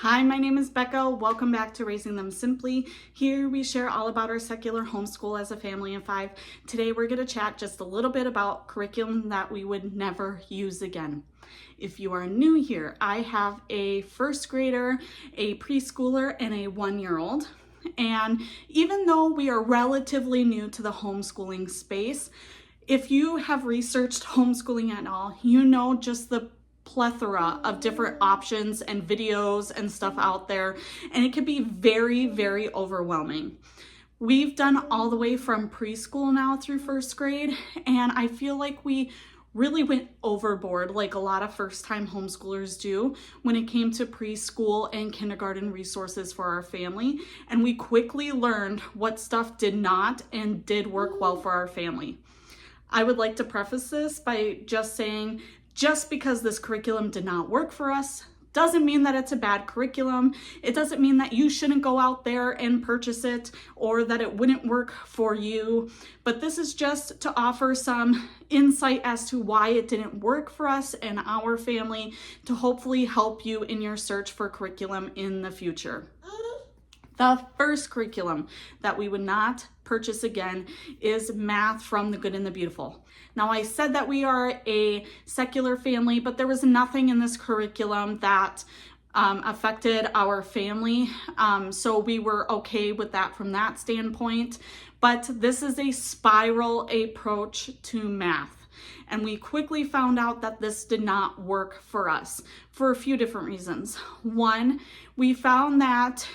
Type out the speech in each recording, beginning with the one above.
Hi, my name is Becca. Welcome back to Raising Them Simply. Here we share all about our secular homeschool as a family of 5. Today we're going to chat just a little bit about curriculum that we would never use again. If you are new here, I have a first grader, a preschooler, and a 1-year-old. And even though we are relatively new to the homeschooling space, if you have researched homeschooling at all, you know just the plethora of different options and videos and stuff out there, and it can be very, very overwhelming. We've done all the way from preschool now through first grade, and I feel like we really went overboard like a lot of first-time homeschoolers do when it came to preschool and kindergarten resources for our family, and we quickly learned what stuff did not and did work well for our family. I would like to preface this by just saying, just because this curriculum did not work for us doesn't mean that it's a bad curriculum. It doesn't mean that you shouldn't go out there and purchase it or that it wouldn't work for you. But this is just to offer some insight as to why it didn't work for us and our family to hopefully help you in your search for curriculum in the future. The first curriculum that we would not purchase again is math from the Good and the Beautiful. Now, I said that we are a secular family, but there was nothing in this curriculum that affected our family. So we were okay with that from that standpoint. But this is a spiral approach to math. And we quickly found out that this did not work for us for a few different reasons. One, we found that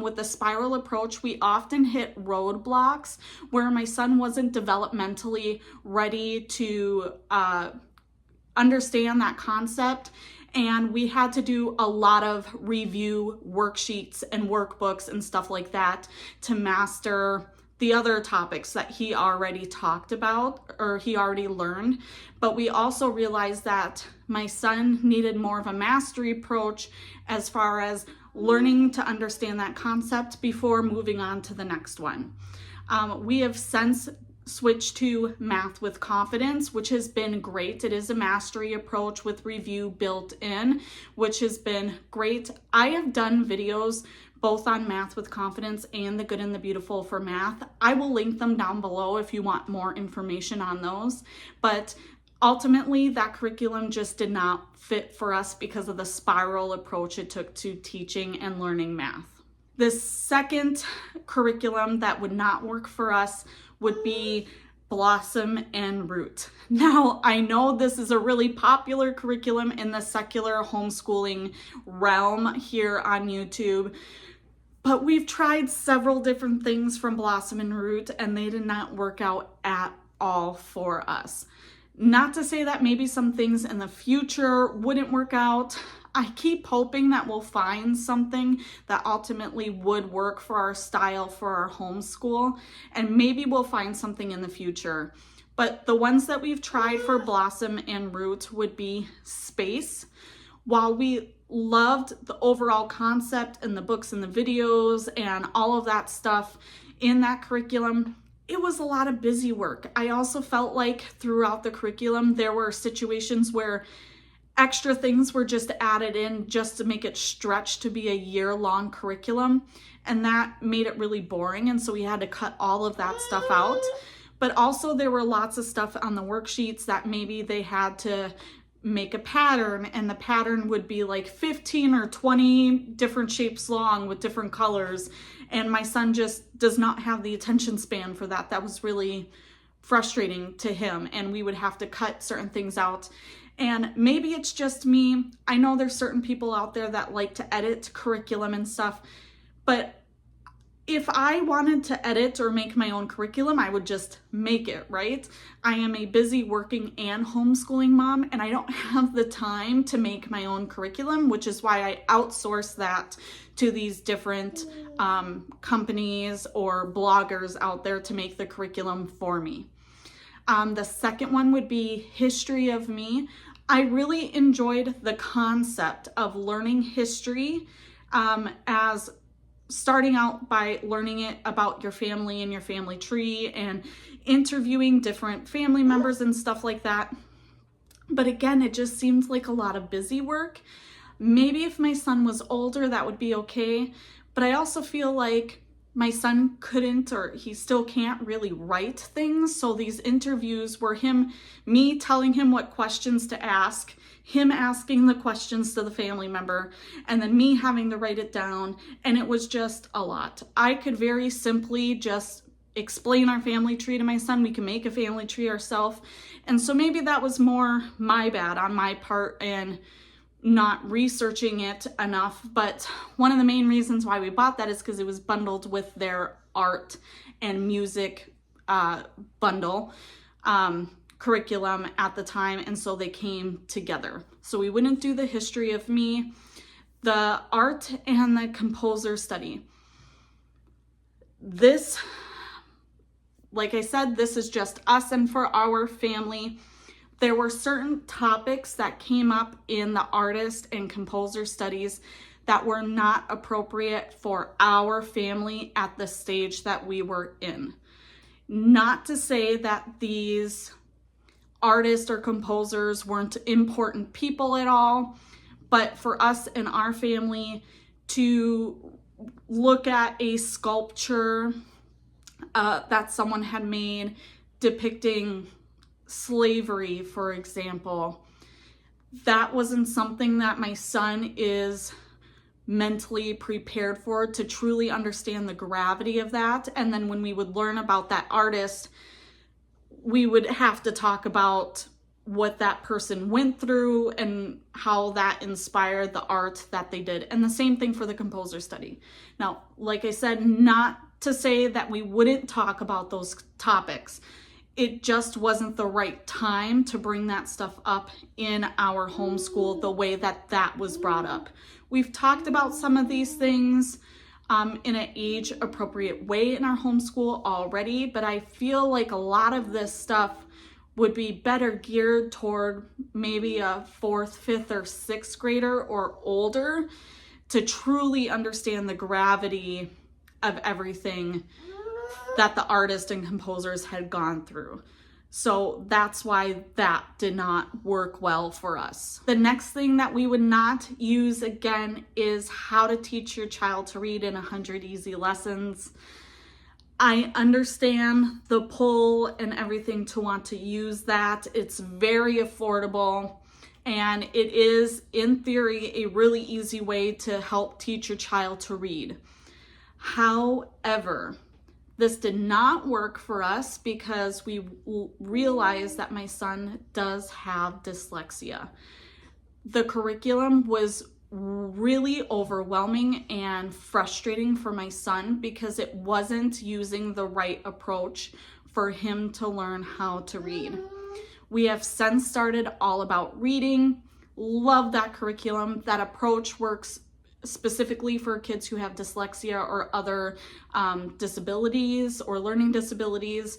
with the spiral approach, we often hit roadblocks where my son wasn't developmentally ready to understand that concept. And we had to do a lot of review worksheets and workbooks and stuff like that to master the other topics that he already talked about or he already learned. But we also realized that my son needed more of a mastery approach as far as learning to understand that concept before moving on to the next one. We have since switched to Math with Confidence, which has been great. It is a mastery approach with review built in, which has been great. I have done videos both on Math with Confidence and the Good and the Beautiful for math. I will link them down below if you want more information on those. But ultimately, that curriculum just did not fit for us because of the spiral approach it took to teaching and learning math. The second curriculum that would not work for us would be Blossom and Root. Now, I know this is a really popular curriculum in the secular homeschooling realm here on YouTube, but we've tried several different things from Blossom and Root, and they did not work out at all for us. Not to say that maybe some things in the future wouldn't work out. I keep hoping that we'll find something that ultimately would work for our style for our homeschool, and maybe we'll find something in the future. But the ones that we've tried for Blossom and Root would be Space. While we loved the overall concept and the books and the videos and all of that stuff in that curriculum, it was a lot of busy work. I also felt like throughout the curriculum, there were situations where extra things were just added in just to make it stretch to be a year-long curriculum. And that made it really boring. And so we had to cut all of that stuff out. But also there were lots of stuff on the worksheets that maybe they had to make a pattern, and the pattern would be like 15 or 20 different shapes long with different colors. And my son just does not have the attention span for that. That was really frustrating to him, and we would have to cut certain things out. And maybe it's just me. I know there's certain people out there that like to edit curriculum and stuff, but if I wanted to edit or make my own curriculum, I would just make it, right? I am a busy working and homeschooling mom, and I don't have the time to make my own curriculum, which is why I outsource that to these different companies or bloggers out there to make the curriculum for me. The second one would be History of Me. I really enjoyed the concept of learning history as starting out by learning it about your family and your family tree and interviewing different family members and stuff like that. But again, it just seems like a lot of busy work. Maybe if my son was older, that would be okay. But I also feel like my son couldn't, or he still can't really write things. So these interviews were me telling him what questions to ask, him asking the questions to the family member, and then me having to write it down. And it was just a lot. I could very simply just explain our family tree to my son. We can make a family tree ourselves. And so maybe that was more my bad on my part and not researching it enough. But one of the main reasons why we bought that is because it was bundled with their art and music bundle curriculum at the time, and so they came together. So we wouldn't do the history of me, the art, and the composer study. This, like I said, this is just us and for our family. There were certain topics that came up in the artist and composer studies that were not appropriate for our family at the stage that we were in. Not to say that these artists or composers weren't important people at all, but for us and our family to look at a sculpture that someone had made depicting slavery, for example, that wasn't something that my son is mentally prepared for, to truly understand the gravity of that. And then when we would learn about that artist, we would have to talk about what that person went through and how that inspired the art that they did. And the same thing for the composer study. Now, like I said, not to say that we wouldn't talk about those topics. It just wasn't the right time to bring that stuff up in our homeschool the way that that was brought up. We've talked about some of these things in an age appropriate way in our homeschool already, but I feel like a lot of this stuff would be better geared toward maybe a 4th, 5th, or 6th grader or older to truly understand the gravity of everything that the artists and composers had gone through. So that's why that did not work well for us. The next thing that we would not use again is how to teach your child to read in 100 easy lessons. I understand the pull and everything to want to use that. It's very affordable, and it is, in theory, a really easy way to help teach your child to read. However, this did not work for us because we realized that my son does have dyslexia. The curriculum was really overwhelming and frustrating for my son because it wasn't using the right approach for him to learn how to read. We have since started All About Reading. Love that curriculum. That approach works specifically for kids who have dyslexia or other disabilities or learning disabilities.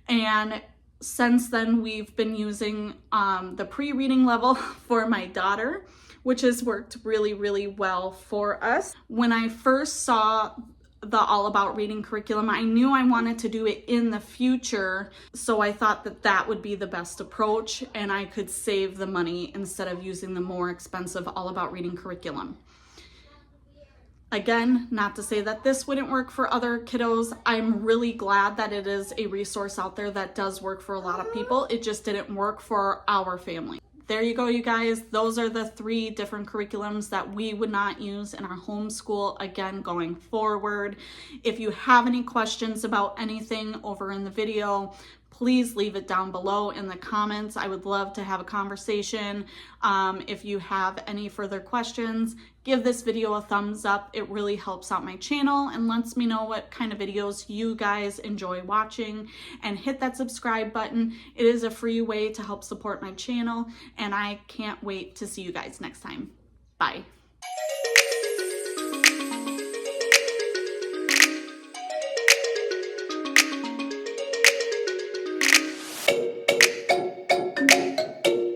And since then, we've been using the pre-reading level for my daughter, which has worked really, really well for us. When I first saw the All About Reading curriculum, I knew I wanted to do it in the future, so I thought that that would be the best approach and I could save the money instead of using the more expensive All About Reading curriculum. Again, not to say that this wouldn't work for other kiddos. I'm really glad that it is a resource out there that does work for a lot of people. It just didn't work for our family. There you go, you guys. Those are the 3 different curriculums that we would not use in our homeschool, again, going forward. If you have any questions about anything over in the video, please leave it down below in the comments. I would love to have a conversation. If you have any further questions, give this video a thumbs up. It really helps out my channel and lets me know what kind of videos you guys enjoy watching. And hit that subscribe button. It is a free way to help support my channel, and I can't wait to see you guys next time. Bye.